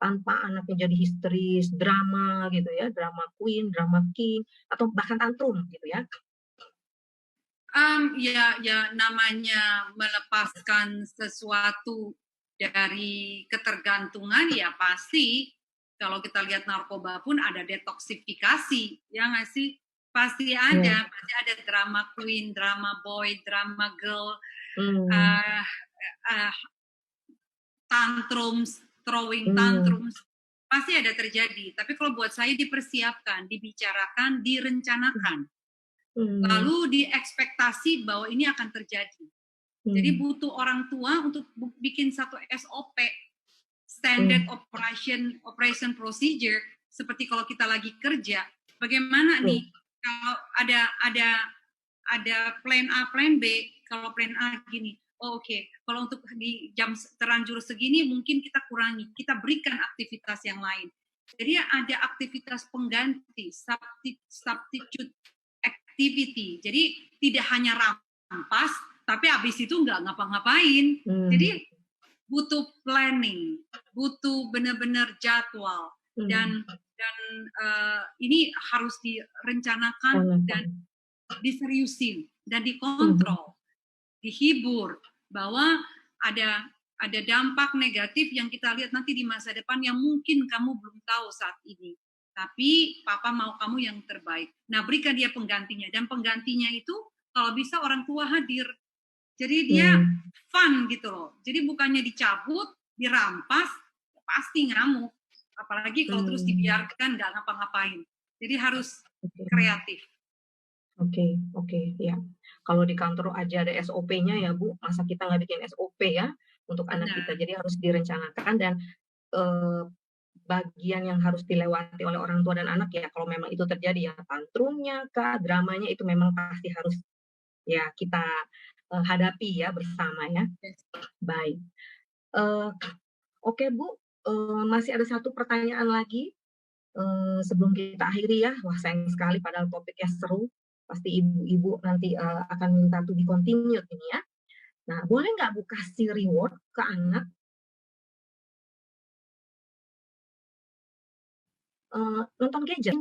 tanpa anaknya jadi histeris, drama gitu ya, drama queen, drama king, atau bahkan tantrum gitu ya?
Ya namanya melepaskan sesuatu dari ketergantungan, ya pasti kalau kita lihat narkoba pun ada detoksifikasi, ya nggak sih? Pasti ada drama queen, drama boy, drama girl, tantrums, throwing tantrums, pasti ada terjadi. Tapi kalau buat saya dipersiapkan, dibicarakan, direncanakan. Lalu diekspektasi bahwa ini akan terjadi. Jadi butuh orang tua untuk bikin satu SOP, Standard Operation Procedure, seperti kalau kita lagi kerja. Bagaimana nih kalau ada plan A, plan B, kalau plan A gini, oke. Kalau untuk di jam terlanjur segini mungkin kita kurangi, kita berikan aktivitas yang lain. Jadi ada aktivitas pengganti, substitute activity. Jadi tidak hanya rampas, tapi habis itu nggak ngapa-ngapain. Jadi butuh planning, butuh benar-benar jadwal, dan ini harus direncanakan dan diseriusin dan dikontrol, dihibur bahwa ada dampak negatif yang kita lihat nanti di masa depan yang mungkin kamu belum tahu saat ini. Tapi papa mau kamu yang terbaik. Nah, berikan dia penggantinya, dan penggantinya itu kalau bisa orang tua hadir. Jadi dia fun gitu loh. Jadi bukannya dicabut, dirampas, pasti ngamuk. Apalagi kalau terus dibiarkan nggak ngapa-ngapain. Jadi harus kreatif.
Oke, ya. Kalau di kantor aja ada SOP-nya ya Bu, masa kita nggak bikin SOP ya untuk anak kita. Jadi harus direncanakan, dan bagian yang harus dilewati oleh orang tua dan anak ya, kalau memang itu terjadi ya, tantrumnya kah, dramanya, itu memang pasti harus ya kita hadapi ya bersama ya. Baik. Oke Bu, masih ada satu pertanyaan lagi sebelum kita akhiri ya. Wah, sayang sekali padahal topiknya seru. Pasti ibu-ibu nanti akan minta to be continued ini ya. Nah, boleh nggak Bu kasih reward ke anak nonton gadget,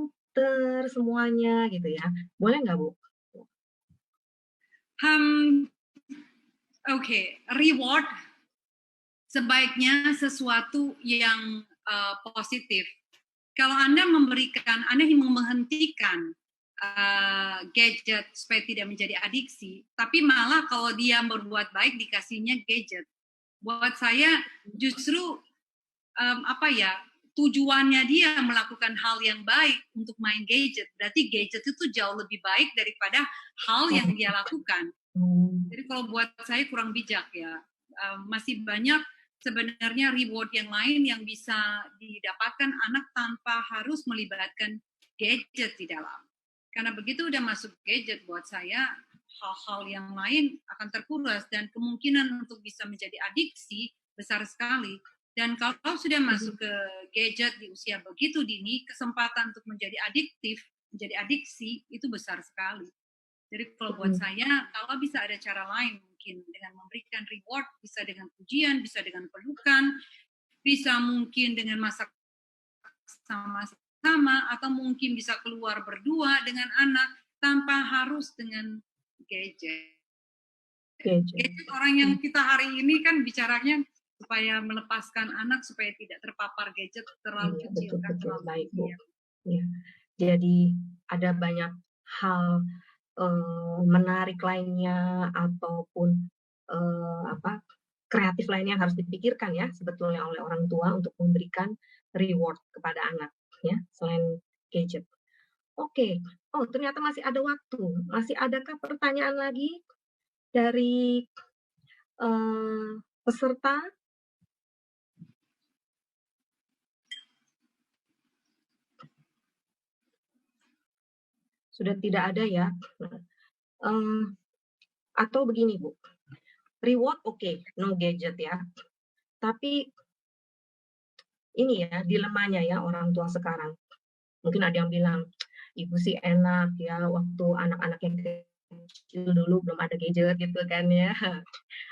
semuanya gitu ya. Boleh nggak Bu?
Oke, reward sebaiknya sesuatu yang positif. Kalau Anda ingin menghentikan gadget supaya tidak menjadi adiksi, tapi malah kalau dia berbuat baik dikasihnya gadget. Buat saya justru tujuannya dia melakukan hal yang baik untuk main gadget. Berarti gadget itu jauh lebih baik daripada hal yang dia lakukan. Jadi kalau buat saya kurang bijak ya. Masih banyak sebenarnya reward yang lain yang bisa didapatkan anak tanpa harus melibatkan gadget di dalam. Karena begitu udah masuk gadget, buat saya hal-hal yang lain akan terkuras dan kemungkinan untuk bisa menjadi adiksi besar sekali. Dan kalau sudah masuk ke gadget di usia begitu dini, kesempatan untuk menjadi adiktif, menjadi adiksi itu besar sekali. Jadi kalau buat saya, kalau bisa ada cara lain, mungkin dengan memberikan reward, bisa dengan pujian, bisa dengan pelukan, bisa mungkin dengan masak sama-sama, atau mungkin bisa keluar berdua dengan anak, tanpa harus dengan gadget. Gadget orang yang kita hari ini kan bicaranya supaya melepaskan anak, supaya tidak terpapar gadget terlalu kecil.
Betul, baik Bu. Ya. Jadi ada banyak hal menarik lainnya ataupun kreatif lainnya yang harus dipikirkan ya sebetulnya oleh orang tua untuk memberikan reward kepada anak ya selain gadget. Oke. Oh, ternyata masih ada waktu. Masih adakah pertanyaan lagi dari peserta? Sudah tidak ada ya. Atau begini Bu, reward oke, no gadget ya. Tapi ini ya dilemanya ya orang tua sekarang. Mungkin ada yang bilang, ibu sih enak ya waktu anak-anak yang kecil dulu belum ada gadget gitu kan ya.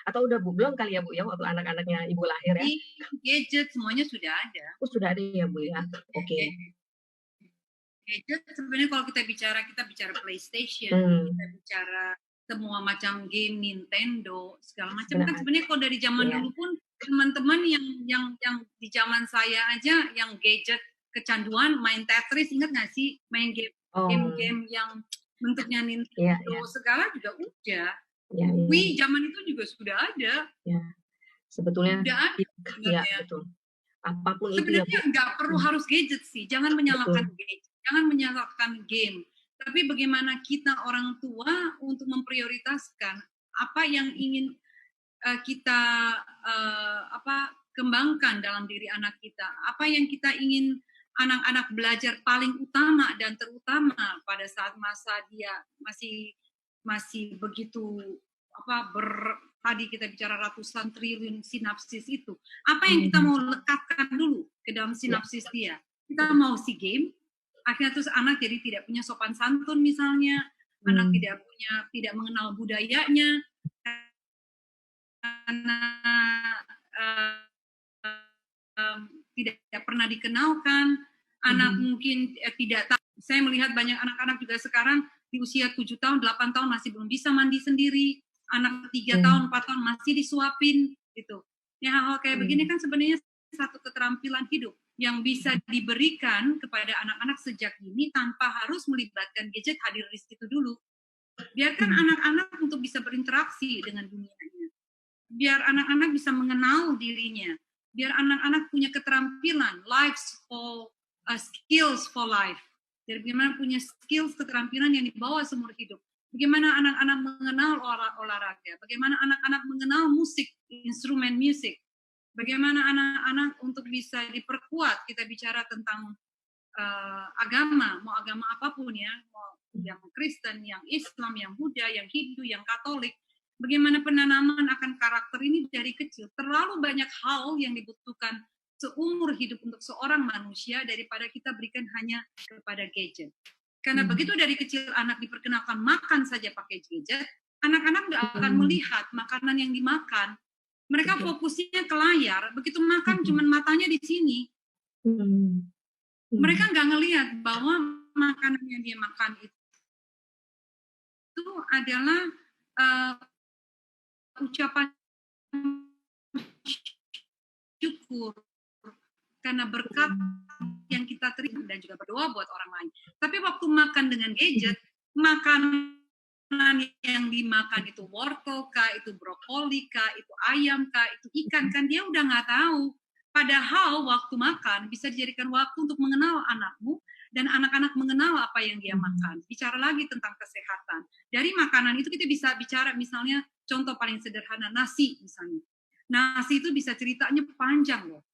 Atau udah Bu, belum kali ya Bu ya waktu anak-anaknya ibu lahir ya?
Gadget semuanya sudah ada.
Oh, sudah ada ya Bu ya. Oke.
Gadget sebenarnya kalau kita bicara PlayStation, kita bicara semua macam game Nintendo, segala macam kan sebenarnya kalau dari zaman dulu pun teman-teman yang di zaman saya aja yang gadget kecanduan main Tetris, ingat nggak sih main game yang bentuknya Nintendo segala juga udah. Wii zaman itu juga sudah ada.
Ya. Sebetulnya
sudah ada.
Ya, betul. Apapun
sebenarnya nggak perlu harus gadget sih, jangan menyalahkan gadget, jangan menyalahkan game. Tapi bagaimana kita orang tua untuk memprioritaskan apa yang ingin kita kembangkan dalam diri anak kita, apa yang kita ingin anak-anak belajar paling utama dan terutama pada saat masa dia masih begitu tadi kita bicara ratusan triliun sinapsis itu, apa yang kita mau lekatkan dulu ke dalam sinapsis dia. Kita mau si game, akhirnya terus anak jadi tidak punya sopan santun misalnya, anak tidak mengenal budayanya, karena tidak pernah dikenalkan, anak mungkin tidak tahu. Saya melihat banyak anak-anak juga sekarang di usia 7 tahun, 8 tahun masih belum bisa mandi sendiri, anak 3 tahun, 4 tahun masih disuapin gitu. Ya, hal-hal kayak begini kan sebenarnya satu keterampilan hidup yang bisa diberikan kepada anak-anak sejak dini tanpa harus melibatkan gadget hadir di situ dulu. Biarkan anak-anak untuk bisa berinteraksi dengan dunianya. Biar anak-anak bisa mengenal dirinya. Biar anak-anak punya keterampilan, skills for life. Jadi bagaimana punya skills, keterampilan yang dibawa seumur hidup. Bagaimana anak-anak mengenal olahraga. Bagaimana anak-anak mengenal musik, instrumen musik. Bagaimana anak-anak untuk bisa diperkuat, kita bicara tentang agama, mau agama apapun ya, mau yang Kristen, yang Islam, yang Buddha, yang Hindu, yang Katolik, bagaimana penanaman akan karakter ini dari kecil. Terlalu banyak hal yang dibutuhkan seumur hidup untuk seorang manusia daripada kita berikan hanya kepada gadget. Karena begitu dari kecil anak diperkenalkan makan saja pakai gadget, anak-anak nggak akan melihat makanan yang dimakan. Mereka fokusnya ke layar, begitu makan cuma matanya di sini. Mereka nggak ngelihat bahwa makanan yang dia makan itu adalah ucapan syukur karena berkat yang kita terima dan juga berdoa buat orang lain. Tapi waktu makan dengan gadget, makanan yang dimakan itu wortel kah, itu brokoli kah, itu ayam kah, itu ikan kan, dia udah nggak tahu. Padahal waktu makan bisa dijadikan waktu untuk mengenal anakmu dan anak-anak mengenal apa yang dia makan. Bicara lagi tentang kesehatan. Dari makanan itu kita bisa bicara misalnya contoh paling sederhana nasi misalnya. Nasi itu bisa ceritanya panjang loh.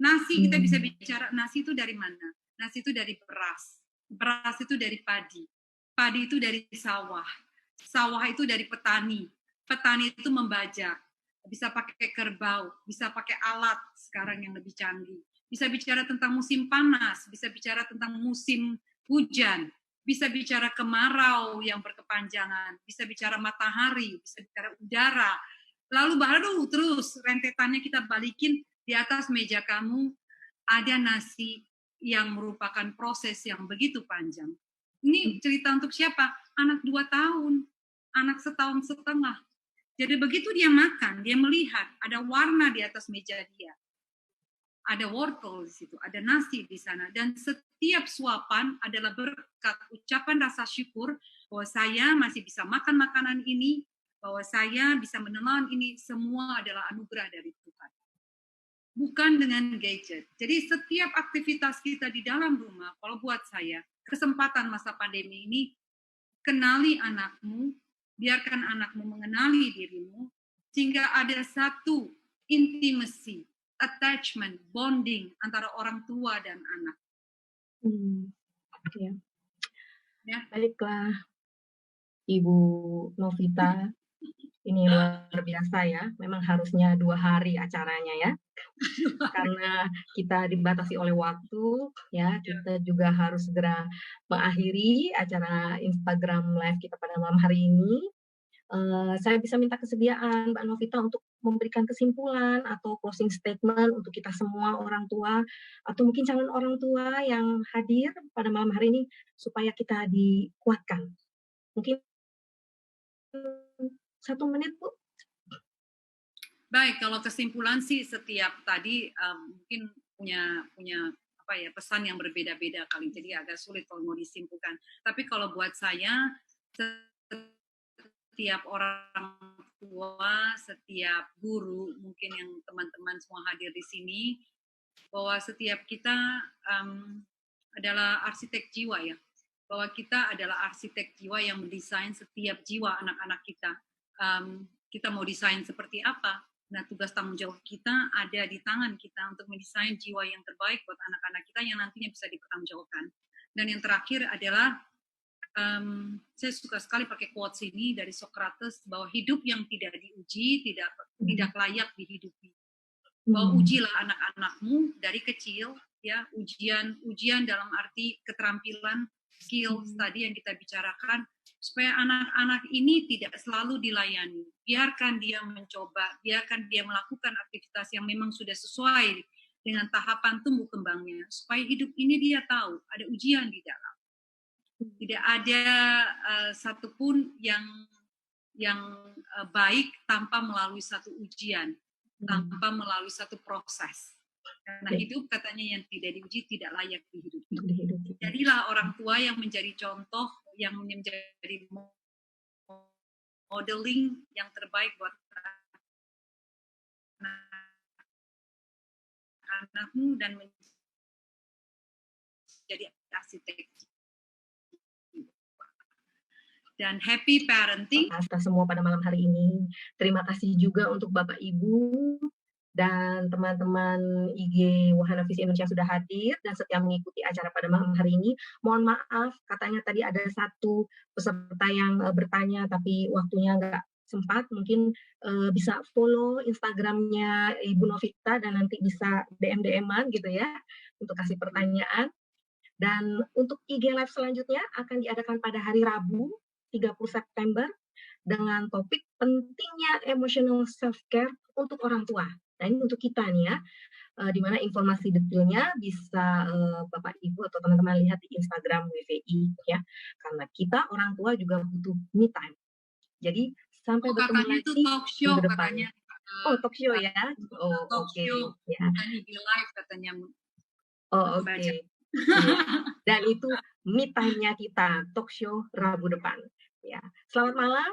Nasi kita bisa bicara nasi itu dari mana? Nasi itu dari beras. Beras itu dari padi. Padi itu dari sawah. Sawah itu dari petani. Petani itu membajak. Bisa pakai kerbau, bisa pakai alat sekarang yang lebih canggih. Bisa bicara tentang musim panas, bisa bicara tentang musim hujan, bisa bicara kemarau yang berkepanjangan, bisa bicara matahari, bisa bicara udara. Lalu baru terus rentetannya kita balikin, di atas meja kamu ada nasi yang merupakan proses yang begitu panjang. Ini cerita untuk siapa? Anak 2 tahun, anak 1,5 tahun. Jadi begitu dia makan, dia melihat ada warna di atas meja dia. Ada wortel di situ, ada nasi di sana. Dan setiap suapan adalah berkat ucapan rasa syukur bahwa saya masih bisa makan makanan ini, bahwa saya bisa menelan ini, semua adalah anugerah dari Tuhan. Bukan dengan gadget. Jadi setiap aktivitas kita di dalam rumah, kalau buat saya, kesempatan masa pandemi ini, kenali anakmu, biarkan anakmu mengenali dirimu, sehingga ada satu intimacy, attachment, bonding antara orang tua dan anak.
Ya. Baiklah, Ibu Novita, ini luar biasa ya. Memang harusnya 2 hari acaranya ya. Karena kita dibatasi oleh waktu, ya, kita juga harus segera mengakhiri acara Instagram Live kita pada malam hari ini. Saya bisa minta kesediaan Mbak Novita untuk memberikan kesimpulan atau closing statement untuk kita semua orang tua, atau mungkin calon orang tua yang hadir pada malam hari ini, supaya kita dikuatkan. Mungkin 1 menit, Bu.
Baik, kalau kesimpulan sih setiap tadi mungkin punya pesan yang berbeda-beda kali, jadi agak sulit kalau mau disimpulkan. Tapi kalau buat saya, setiap orang tua, setiap guru, mungkin yang teman-teman semua hadir di sini, bahwa setiap kita adalah arsitek jiwa ya. bahwa kita adalah arsitek jiwa yang mendesain setiap jiwa anak-anak kita. Kita mau desain seperti apa? Nah, tugas tanggung jawab kita ada di tangan kita untuk mendesain jiwa yang terbaik buat anak-anak kita yang nantinya bisa dipertanggungjawabkan. Dan yang terakhir adalah, saya suka sekali pakai quotes ini dari Socrates, bahwa hidup yang tidak diuji tidak layak dihidupi. Bahwa ujilah anak-anakmu dari kecil, ya, ujian dalam arti keterampilan, skills tadi yang kita bicarakan, supaya anak-anak ini tidak selalu dilayani. Biarkan dia mencoba, biarkan dia melakukan aktivitas yang memang sudah sesuai dengan tahapan tumbuh kembangnya, supaya hidup ini dia tahu ada ujian di dalam. Tidak ada satupun yang baik tanpa melalui satu ujian, tanpa melalui satu proses. Karena hidup katanya yang tidak diuji tidak layak dihidupi. Jadilah orang tua yang menjadi contoh, yang menjadi modeling yang terbaik buat anakmu dan menjadi arsitek. Dan happy parenting.
Atas semua pada malam hari ini. Terima kasih juga untuk Bapak Ibu dan teman-teman IG Wahana Visi Indonesia sudah hadir dan setia mengikuti acara pada malam hari ini. Mohon maaf, katanya tadi ada satu peserta yang bertanya tapi waktunya nggak sempat. Mungkin bisa follow Instagramnya Ibu Novita dan nanti bisa DM-an gitu ya untuk kasih pertanyaan. Dan untuk IG Live selanjutnya akan diadakan pada hari Rabu 30 September dengan topik pentingnya emotional self-care untuk orang tua. Nah, ini untuk kita nih ya, di mana informasi detailnya bisa Bapak Ibu atau teman-teman lihat di Instagram WVI ya. Karena kita orang tua juga butuh me time. Jadi sampai bertemu lagi
itu talk show
minggu depan.
Katanya.
Talk show ya.
Talk show. Ya. Bukan IG live katanya.
Oke. Dan itu me time-nya kita, talk show Rabu depan. Ya. Selamat malam.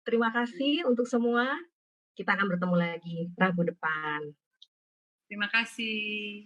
Terima kasih untuk semua. Kita akan bertemu lagi Rabu depan.
Terima kasih.